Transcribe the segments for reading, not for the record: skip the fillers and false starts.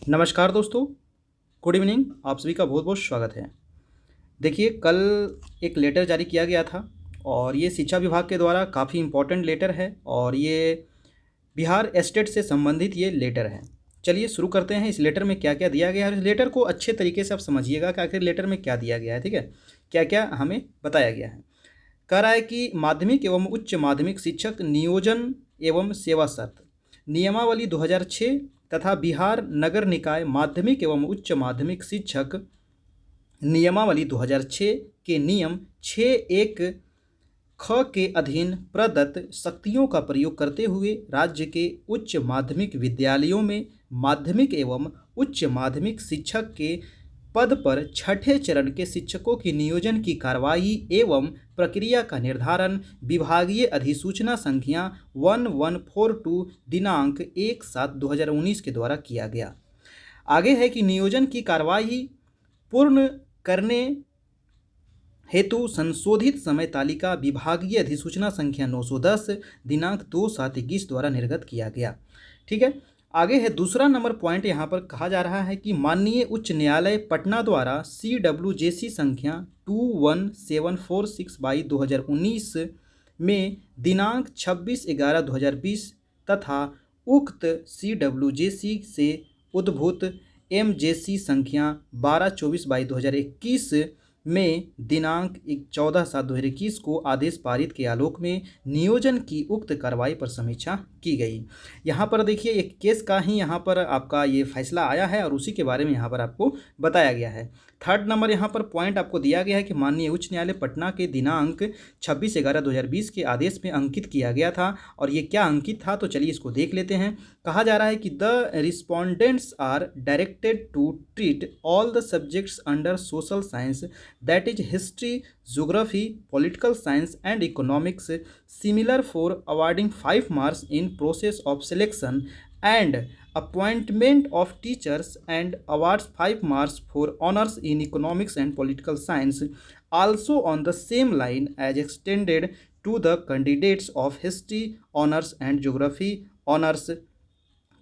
नमस्कार दोस्तों, good evening. आप सभी का बहुत बहुत स्वागत है। देखिए, कल एक लेटर जारी किया गया था और ये शिक्षा विभाग के द्वारा काफ़ी इम्पोर्टेंट लेटर है और ये बिहार स्टेट से संबंधित ये लेटर है। चलिए शुरू करते हैं। इस लेटर में क्या क्या दिया गया है, इस लेटर को अच्छे तरीके से आप समझिएगा कि आखिर लेटर में क्या दिया गया है। ठीक है, क्या क्या हमें बताया गया है। कह रहा है कि माध्यमिक एवं उच्च माध्यमिक शिक्षक नियोजन एवं सेवा शर्त नियमावली 2006 तथा बिहार नगर निकाय माध्यमिक एवं उच्च माध्यमिक शिक्षक नियमावली 2006 के नियम 6(1) ख के अधीन प्रदत्त शक्तियों का प्रयोग करते हुए राज्य के उच्च माध्यमिक विद्यालयों में माध्यमिक एवं उच्च माध्यमिक शिक्षक के पद पर छठे चरण के शिक्षकों की नियोजन की कार्रवाई एवं प्रक्रिया का निर्धारण विभागीय अधिसूचना संख्या 1142 दिनांक 1/7/2019 के द्वारा किया गया। आगे है कि नियोजन की कार्रवाई पूर्ण करने हेतु संशोधित समय तालिका विभागीय अधिसूचना संख्या 910 दिनांक 2/7/21 द्वारा निर्गत किया गया। ठीक है, आगे है दूसरा नंबर पॉइंट। यहाँ पर कहा जा रहा है कि माननीय उच्च न्यायालय पटना द्वारा CWJC संख्या 21746/2019 में दिनांक 26/11/2020 तथा उक्त CWJC से उद्भूत MJC संख्या 1224/2021 में दिनांक 14/7/2021 को आदेश पारित के आलोक में नियोजन की उक्त कार्रवाई पर समीक्षा की गई। यहाँ पर देखिए, एक केस का ही यहाँ पर आपका ये फैसला आया है और उसी के बारे में यहाँ पर आपको बताया गया है। थर्ड नंबर यहाँ पर पॉइंट आपको दिया गया है कि माननीय उच्च न्यायालय पटना के दिनांक 26/11/2020 के आदेश में अंकित किया गया था। और ये क्या अंकित था, तो चलिए इसको देख लेते हैं। कहा जा रहा है कि the respondents are directed to treat all the subjects under social science, that is history, geography, political science and economics similar for awarding 5 marks in process of selection and appointment of teachers and awards 5 marks for honors in economics and political science, also on the same line as extended to the candidates of history honors and geography honors,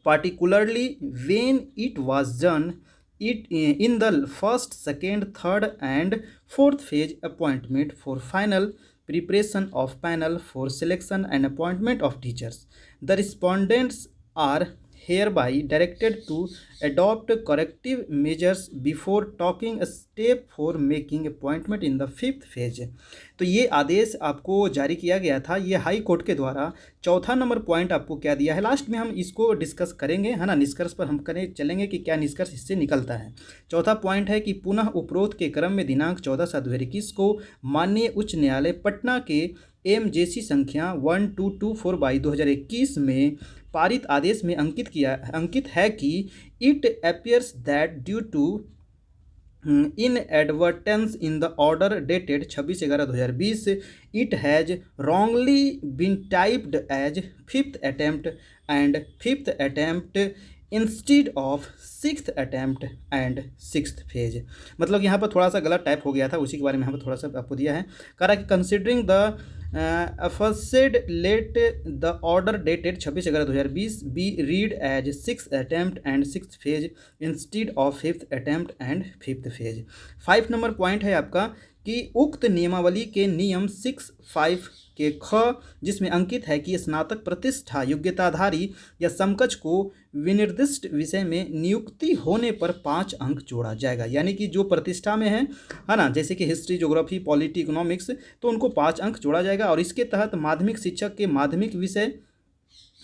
particularly when it was done it in the first, second, third and fourth phase appointment for final preparation of panel for selection and appointment of teachers. The respondents are hereby directed to adopt corrective measures before taking a step for making appointment in the fifth phase। तो ये आदेश आपको जारी किया गया था, ये high court के द्वारा। चौथा नंबर पॉइंट आपको क्या दिया है, लास्ट में हम इसको डिस्कस करेंगे, है ना। निष्कर्ष पर हम करें चलेंगे कि क्या निष्कर्ष इससे निकलता है। चौथा पॉइंट है कि पुनः उपरोक्त के क्रम में दिनांक 14/7/2021 को माननीय उच्च न्यायालय पटना के MJC संख्या 1224/2021 में पारित आदेश में अंकित है कि it appears that due to inadvertence in the order dated 26/11/2020 it has wrongly been typed as 5th attempt and 5th attempt instead of 6th attempt and 6th phase. मतलब यहाँ पर थोड़ा सा गलत टाइप हो गया था, उसी के बारे में यहाँ पर थोड़ा सा आपको दिया है। कह रहा है कि considering the aforesaid let the order dated 26/11/2020 be read as 6th attempt and 6th phase instead of 5th attempt and 5th phase. 5 number point है आपका कि उक्त नियमावली के नियम 6(5) के ख, जिसमें अंकित है कि स्नातक प्रतिष्ठा योग्यताधारी या समकक्ष को विनिर्दिष्ट विषय में नियुक्ति होने पर 5 अंक जोड़ा जाएगा। यानी कि जो प्रतिष्ठा में है ना, जैसे कि हिस्ट्री, ज्योग्राफी, पॉलिटी, इकोनॉमिक्स, तो उनको 5 अंक जोड़ा जाएगा। और इसके तहत माध्यमिक शिक्षक के माध्यमिक विषय,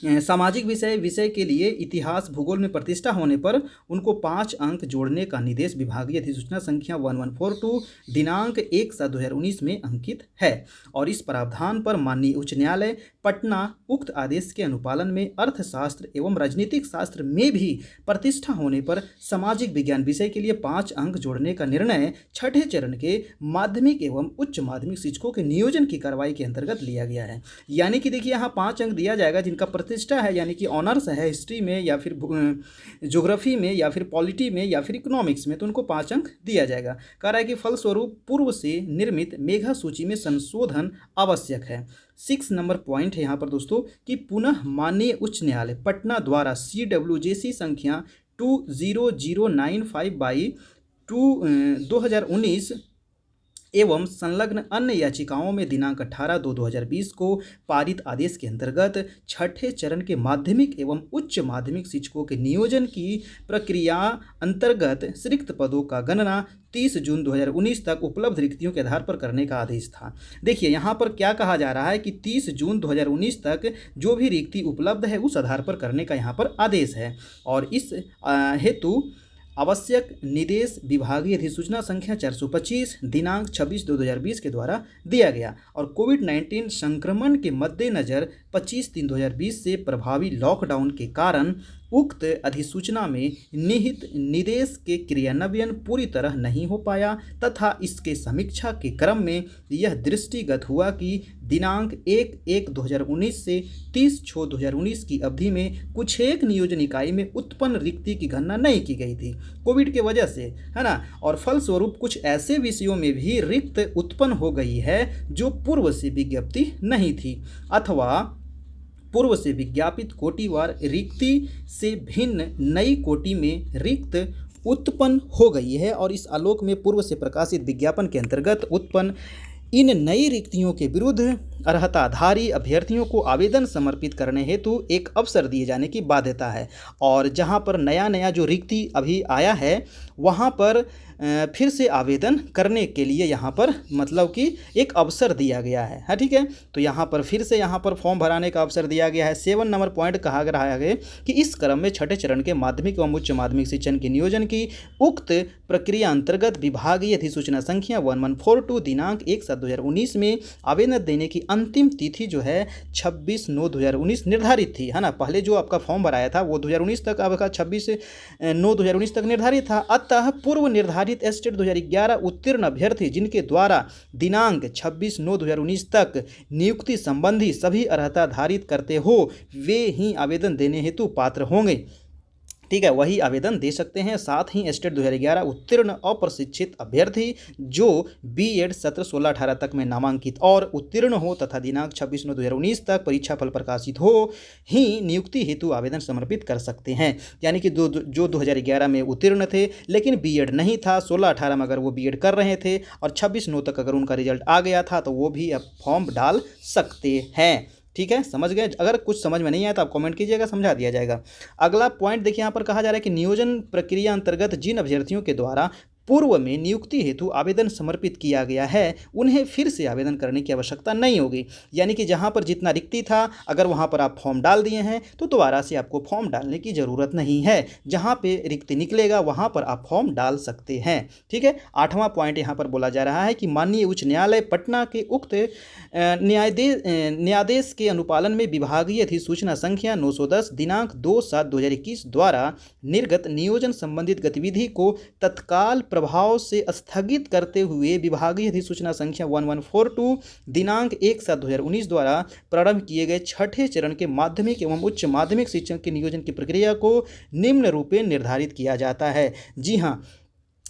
सामाजिक विषय के लिए इतिहास, भूगोल में प्रतिष्ठा होने पर उनको 5 अंक जोड़ने का निर्देश विभागीय अधिसूचना संख्या 1142 दिनांक 1/7/2019 में अंकित है। और इस प्रावधान पर माननीय उच्च न्यायालय पटना उक्त आदेश के अनुपालन में अर्थशास्त्र एवं राजनीतिक शास्त्र में भी प्रतिष्ठा होने पर सामाजिक विज्ञान विषय के लिए 5 अंक जोड़ने का निर्णय छठे चरण के माध्यमिक एवं उच्च माध्यमिक शिक्षकों के नियोजन की कार्रवाई के अंतर्गत लिया गया है। यानी कि देखिए, यहाँ 5 अंक दिया जाएगा जिनका प्रतिष्ठा है, यानी कि ऑनर्स है हिस्ट्री में या फिर ज्योग्राफी में या फिर पॉलिटी में या फिर इकोनॉमिक्स में, तो उनको 5 अंक दिया जाएगा। कह रहा है कि फलस्वरूप पूर्व से निर्मित मेधा सूची में संशोधन आवश्यक है। 6 नंबर पॉइंट है यहाँ पर दोस्तों कि पुनः माननीय उच्च न्यायालय पटना द्वारा CWJC संख्या 2019 एवं संलग्न अन्य याचिकाओं में दिनांक 18/2/2020 को पारित आदेश के अंतर्गत छठे चरण के माध्यमिक एवं उच्च माध्यमिक शिक्षकों के नियोजन की प्रक्रिया अंतर्गत रिक्त पदों का गणना 30 जून 2019 तक उपलब्ध रिक्तियों के आधार पर करने का आदेश था। देखिए यहाँ पर क्या कहा जा रहा है कि 30 जून 2019 तक जो भी रिक्ति उपलब्ध है उस आधार पर करने का यहाँ पर आदेश है और इस हेतु आवश्यक निर्देश विभागीय अधिसूचना संख्या 425 दिनांक 26/2/2020 के द्वारा दिया गया और कोविड-19 संक्रमण के मद्देनज़र 25/3/2020 से प्रभावी लॉकडाउन के कारण उक्त अधिसूचना में निहित निर्देश के क्रियान्वयन पूरी तरह नहीं हो पाया तथा इसके समीक्षा के क्रम में यह दृष्टिगत हुआ कि दिनांक 1/1/2019 से 30/6/2019 की अवधि में कुछ एक नियोजन इकाई में उत्पन्न रिक्ति की गणना नहीं की गई थी कोविड के वजह से, है ना, और फलस्वरूप कुछ ऐसे विषयों में भी रिक्त उत्पन्न हो गई है जो पूर्व से विज्ञप्ति नहीं थी अथवा पूर्व से विज्ञापित कोटिवार रिक्ति से भिन्न नई कोटि में रिक्त उत्पन्न हो गई है और इस आलोक में पूर्व से प्रकाशित विज्ञापन के अंतर्गत उत्पन्न इन नई रिक्तियों के विरुद्ध अर्हताधारी अभ्यर्थियों को आवेदन समर्पित करने हेतु एक अवसर दिए जाने की बाध्यता है और जहां पर नया जो रिक्ति अभी आया है वहां पर फिर से आवेदन करने के लिए यहाँ पर मतलब कि एक अवसर दिया गया है, हाँ ठीक है। तो यहाँ पर फिर से यहाँ पर फॉर्म भराने का अवसर दिया गया है। 7 नंबर पॉइंट कहा रहा है कि इस क्रम में छठे चरण के माध्यमिक एवं उच्च माध्यमिक शिक्षण के नियोजन की उक्त प्रक्रिया अंतर्गत विभागीय अधिसूचना संख्या 1142 दिनांक 1/7/2019 में आवेदन देने की अंतिम तिथि जो है 26/9/2019 निर्धारित थी, है ना। पहले जो आपका फॉर्म भराया था वो 2019 तक आपका 26/9/2019 तक निर्धारित था। अतः पूर्व निर्धारित एस्टेट 2011 उत्तीर्ण अभ्यर्थी जिनके द्वारा दिनांक 26/9/2019 तक नियुक्ति संबंधी सभी अर्हता धारित करते हो वे ही आवेदन देने हेतु पात्र होंगे, ठीक है, वही आवेदन दे सकते हैं। साथ ही एस्टेट 2011 उत्तीर्ण अप्रशिक्षित अभ्यर्थी जो बीएड सत्र 16-18 तक में नामांकित और उत्तीर्ण हो तथा दिनांक 26/9/2019 तक परीक्षा फल प्रकाशित हो ही नियुक्ति हेतु आवेदन समर्पित कर सकते हैं। यानी कि जो 2011 में उत्तीर्ण थे लेकिन बीएड नहीं था, 16-18 में अगर वो बीएड कर रहे थे और 26/9 तक अगर उनका रिजल्ट आ गया था तो वो भी अब फॉर्म डाल सकते हैं, ठीक है, समझ गए। अगर कुछ समझ में नहीं आया तो आप कमेंट कीजिएगा, समझा दिया जाएगा। अगला पॉइंट देखिए, यहाँ पर कहा जा रहा है कि नियोजन प्रक्रिया अंतर्गत जिन अभ्यर्थियों के द्वारा पूर्व में नियुक्ति हेतु आवेदन समर्पित किया गया है उन्हें फिर से आवेदन करने की आवश्यकता नहीं होगी। यानी कि जहां पर जितना रिक्ति था अगर वहां पर आप फॉर्म डाल दिए हैं तो दोबारा से आपको फॉर्म डालने की ज़रूरत नहीं है। जहां पे रिक्ति निकलेगा वहां पर आप फॉर्म डाल सकते हैं, ठीक है। 8वां पॉइंट यहां पर बोला जा रहा है कि माननीय उच्च न्यायालय पटना के उक्त न्यायादेश के अनुपालन में विभागीय अधिसूचना संख्या 910 दिनांक 2/7/2021 द्वारा निर्गत नियोजन संबंधित गतिविधि को तत्काल प्रभाव से स्थगित करते हुए विभागीय अधिसूचना संख्या 1142 दिनांक 1/7/2019 द्वारा प्रारंभ किए गए छठे चरण के माध्यमिक एवं उच्च माध्यमिक शिक्षण के नियोजन की प्रक्रिया को निम्न रूपेण निर्धारित किया जाता है। जी हाँ,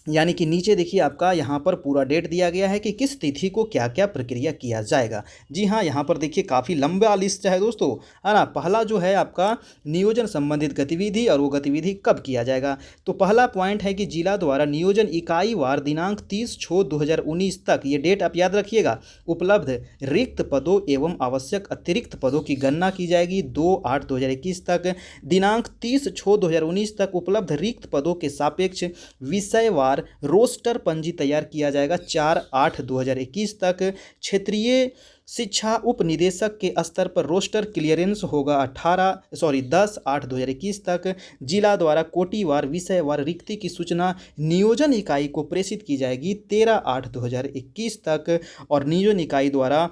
यानी कि नीचे देखिए आपका यहाँ पर पूरा डेट दिया गया है कि किस तिथि को क्या क्या प्रक्रिया किया जाएगा। जी हाँ, यहाँ पर देखिए काफ़ी लंबा लिस्ट है दोस्तों, है ना। पहला जो है आपका नियोजन संबंधित गतिविधि और वो गतिविधि कब किया जाएगा। तो पहला पॉइंट है कि जिला द्वारा नियोजन इकाई वार दिनांक 30/6/2019 तक, ये डेट आप याद रखिएगा, उपलब्ध रिक्त पदों एवं आवश्यक अतिरिक्त पदों की गणना की जाएगी 2/8/2021 तक। दिनांक 30/6/2019 तक उपलब्ध रिक्त पदों के सापेक्ष विषयवार रोस्टर पंजी तैयार किया जाएगा 4/8/2021 तक। क्षेत्रीय शिक्षा उप निदेशक के स्तर पर रोस्टर क्लियरेंस होगा 10/8/2021 तक। जिला द्वारा कोटिवार विषयवार रिक्ति की सूचना नियोजन इकाई को प्रेषित की जाएगी 13/8/2021 तक और नियोजन इकाई द्वारा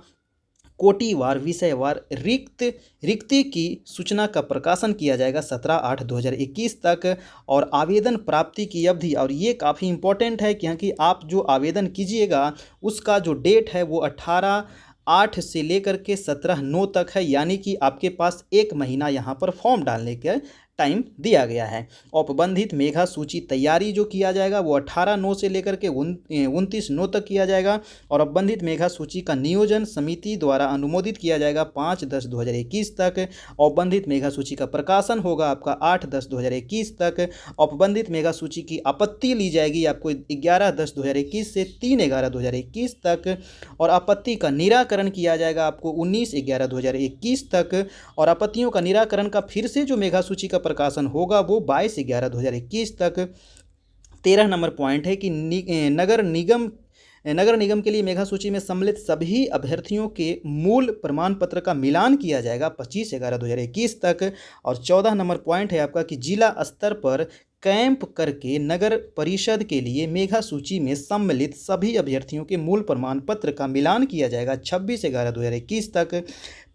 कोटिवार विषयवार रिक्ति की सूचना का प्रकाशन किया जाएगा 17/8/2021 तक। और आवेदन प्राप्ति की अवधि, और ये काफ़ी इंपॉर्टेंट है क्योंकि आप जो आवेदन कीजिएगा उसका जो डेट है वो 18/8 से लेकर के 17/9 तक है। यानी कि आपके पास 1 महीना यहाँ पर फॉर्म डालने का टाइम दिया गया है। औपबंधित मेधा सूची तैयारी जो किया जाएगा वो 18/9 से लेकर के 29/9 तक किया जाएगा और औपबंधित मेधा सूची का नियोजन समिति द्वारा अनुमोदित किया जाएगा 5/10/2021 तक। औपबंधित मेधा सूची का प्रकाशन होगा आपका 8/10/2021 तक। औपबंधित मेधा सूची की आपत्ति ली जाएगी आपको 11/10/2021 से 3/11/2021 तक और आपत्ति का निराकरण किया जाएगा आपको 19/11/2021 तक और आपत्तियों का निराकरण का फिर से जो मेधा सूची का प्रकाशन होगा वो 22/11/2021 तक। 13 नंबर पॉइंट है कि नगर निगम के लिए मेधा सूची में सम्मिलित सभी अभ्यर्थियों के मूल प्रमाण पत्र का मिलान किया जाएगा 25/11/2021 तक। और 14 नंबर पॉइंट है आपका कि जिला स्तर पर कैंप करके नगर परिषद के लिए मेधा सूची में सम्मिलित सभी अभ्यर्थियों के मूल प्रमाण पत्र का मिलान किया जाएगा 26/11/2021 तक।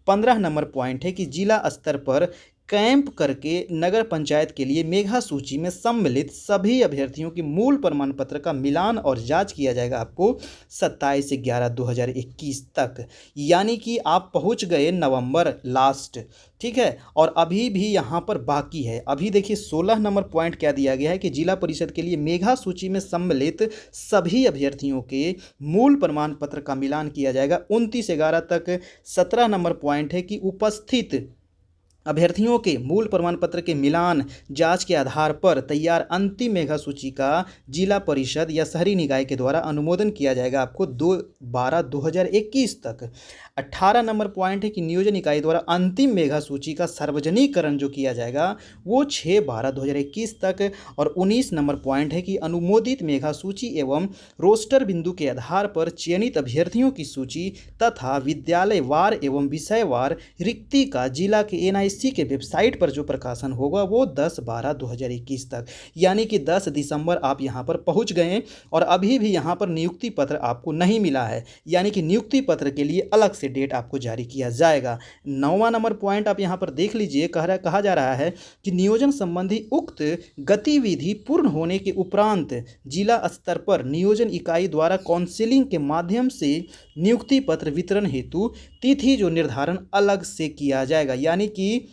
15 नंबर पॉइंट है कि जिला स्तर पर कैंप करके नगर पंचायत के लिए मेधा सूची में सम्मिलित सभी अभ्यर्थियों के मूल प्रमाण पत्र का मिलान और जांच किया जाएगा आपको 27/11/2021 तक। यानी कि आप पहुंच गए नवंबर लास्ट, ठीक है, और अभी भी यहाँ पर बाकी है। अभी देखिए 16 नंबर पॉइंट क्या दिया गया है कि जिला परिषद के लिए मेधा सूची में सम्मिलित सभी अभ्यर्थियों के मूल प्रमाण पत्र का मिलान किया जाएगा 29/11 तक। 17 नंबर पॉइंट है कि उपस्थित अभ्यर्थियों के मूल प्रमाण पत्र के मिलान जांच के आधार पर तैयार अंतिम मेधा सूची का जिला परिषद या शहरी निकाय के द्वारा अनुमोदन किया जाएगा आपको 2/12/2021 तक। 18 नंबर पॉइंट है कि नियोजन इकाई द्वारा अंतिम मेधा सूची का सार्वजनिकरण जो किया जाएगा वो 6/12/2021 तक। और 19 नंबर पॉइंट है कि अनुमोदित मेधा सूची एवं रोस्टर बिंदु के आधार पर चयनित अभ्यर्थियों की सूची तथा विद्यालयवार एवं विषयवार रिक्ति का जिला के एनआईसी के वेबसाइट पर जो प्रकाशन होगा वो 10/12/2021 तक। यानी कि 10 दिसंबर आप यहाँ पर पहुँच गए और अभी भी यहाँ पर नियुक्ति पत्र आपको नहीं मिला है, यानी कि नियुक्ति पत्र के लिए अलग से डेट आपको जारी किया जाएगा। 9वां नंबर पॉइंट आप यहाँ पर देख लीजिए, कहा जा रहा है कि नियोजन संबंधी उक्त गतिविधि पूर्ण होने के उपरांत जिला स्तर पर नियोजन इकाई द्वारा काउंसिलिंग के माध्यम से नियुक्ति पत्र वितरण हेतु तिथि जो निर्धारण अलग से किया जाएगा। यानी कि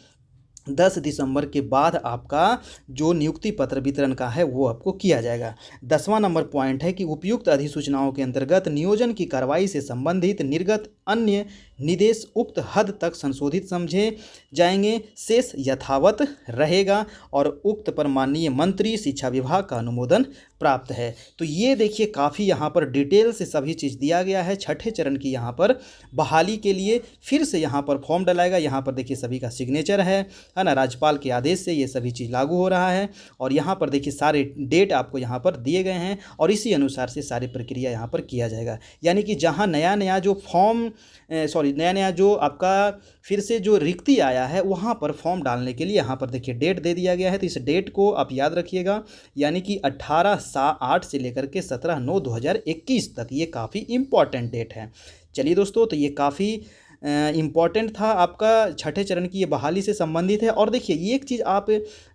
10 दिसंबर के बाद आपका जो नियुक्ति पत्र वितरण का है वो आपको किया जाएगा। 10वां नंबर पॉइंट है कि उपयुक्त अधिसूचनाओं के अंतर्गत नियोजन की कार्रवाई से संबंधित निर्गत अन्य निर्देश उक्त हद तक संशोधित समझे जाएंगे, शेष यथावत रहेगा और उक्त पर माननीय मंत्री शिक्षा विभाग का अनुमोदन प्राप्त है। तो ये देखिए काफ़ी यहाँ पर डिटेल से सभी चीज़ दिया गया है। छठे चरण की यहाँ पर बहाली के लिए फिर से यहाँ पर फॉर्म डलाएगा। यहाँ पर देखिए सभी का सिग्नेचर है ना, राज्यपाल के आदेश से ये सभी चीज़ लागू हो रहा है और यहाँ पर देखिए सारे डेट आपको यहाँ पर दिए गए हैं और इसी अनुसार से सारी प्रक्रिया यहाँ पर किया जाएगा। यानी कि जहाँ नया जो फॉर्म नया जो आपका फिर से जो रिक्ति आया है वहाँ पर फॉर्म डालने के लिए यहाँ पर देखिए डेट दे दिया गया है। तो इस डेट को आप याद रखिएगा, यानी कि 18/8 से लेकर के 17/9/2021 तक। ये काफ़ी इम्पॉर्टेंट डेट है। चलिए दोस्तों, तो ये काफ़ी इम्पॉर्टेंट था, आपका छठे चरण की ये बहाली से संबंधित है। और देखिए ये एक चीज़ आप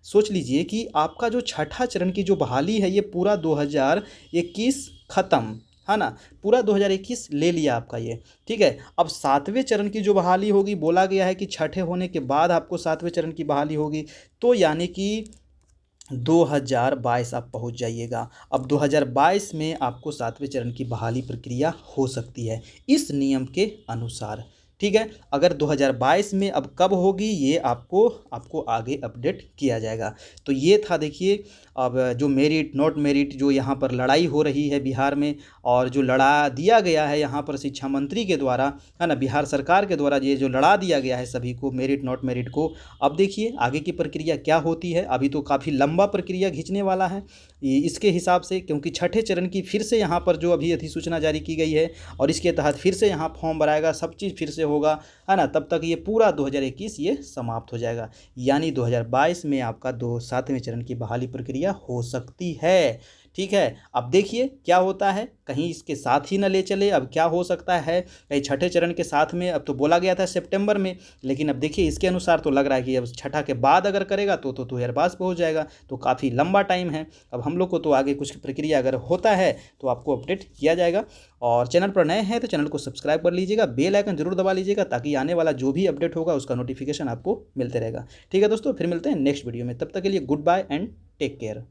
सोच लीजिए कि आपका जो छठा चरण की जो बहाली है ये पूरा 2021 ख़त्म है ना, पूरा 2021 ले लिया आपका ये, ठीक है। अब 7वें चरण की जो बहाली होगी, बोला गया है कि छठे होने के बाद आपको 7वें चरण की बहाली होगी, तो यानी कि 2022 आप पहुंच जाइएगा। अब 2022 में आपको 7वें चरण की बहाली प्रक्रिया हो सकती है इस नियम के अनुसार, ठीक है। अगर 2022 में अब कब होगी ये आपको आगे अपडेट किया जाएगा। तो ये था देखिए, अब जो मेरिट नॉट मेरिट जो यहाँ पर लड़ाई हो रही है बिहार में और जो लड़ा दिया गया है यहाँ पर शिक्षा मंत्री के द्वारा, है ना, बिहार सरकार के द्वारा ये जो लड़ा दिया गया है सभी को मेरिट नॉट मेरिट को। अब देखिए आगे की प्रक्रिया क्या होती है। अभी तो काफ़ी लंबा प्रक्रिया खींचने वाला है इसके हिसाब से, क्योंकि छठे चरण की फिर से यहाँ पर जो अभी अधिसूचना जारी की गई है और इसके तहत फिर से यहाँ फॉर्म भराएगा, सब चीज़ फिर से होगा, है ना। तब तक ये पूरा 2021 ये समाप्त हो जाएगा, यानी 2022 में आपका 7वें चरण की बहाली प्रक्रिया हो सकती है, ठीक है, अब देखिए क्या होता है, कहीं इसके साथ ही न ले चले। अब क्या हो सकता है, कहीं छठे चरण के साथ में, अब तो बोला गया था सितंबर में, लेकिन अब देखिए इसके अनुसार तो लग रहा है कि अब छठा के बाद अगर करेगा तो एयरपास पे हो जाएगा, तो काफ़ी लंबा टाइम है। अब हम लोग को तो आगे कुछ प्रक्रिया अगर होता है तो आपको अपडेट किया जाएगा। और चैनल पर नए हैं तो चैनल को सब्सक्राइब कर लीजिएगा, बेल आइकन जरूर दबा लीजिएगा, ताकि आने वाला जो भी अपडेट होगा उसका नोटिफिकेशन आपको मिलते रहेगा। ठीक है दोस्तों, फिर मिलते हैं नेक्स्ट वीडियो में, तब तक के लिए good bye and take care.